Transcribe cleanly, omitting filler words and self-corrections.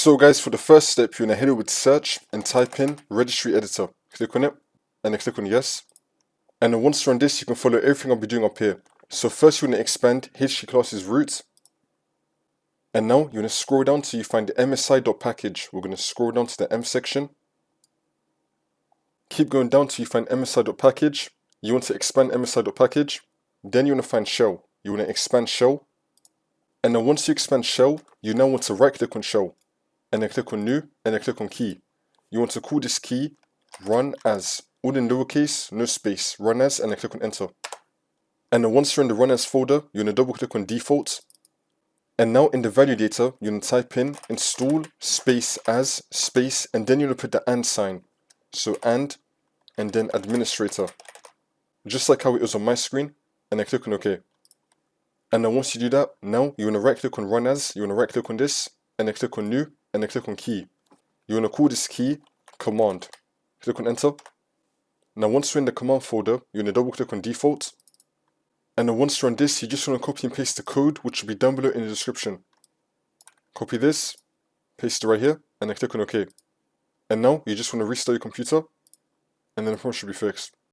So guys, for the first step, you're going to head over with search and type in Registry Editor. Click on it and then click on yes. And then once you're on this, you can follow everything I'll be doing up here. So first you're going to expand HT class's root. And now you're going to scroll down till you find the msi.package. We're going to scroll down to the M section. Keep going down till you find msi.package. You want to expand msi.package. Then you want to find shell. You want to expand shell. And then once you expand shell, you now want to right click on shell. And then click on new, and then click on key. You want to call this key run as, all in lowercase, no space, run as, and then click on enter. And then once you're in the run as folder, you're going to double click on default. And now in the value data, you're going to type in install space as space, and then you're going to put the and sign. So and then administrator. Just like how it was on my screen, and then click on OK. And then once you do that, now you want to right click on run as, you want to right click on this, and then click on new, and then click on key. You want to call this key command. Click on enter. Now once you're in the command folder, you're going to double click on default. And then once you're on this, you just want to copy and paste the code, which will be down below in the description. Copy this, paste it right here, and then click on OK. And now you just want to restart your computer, and then the problem should be fixed.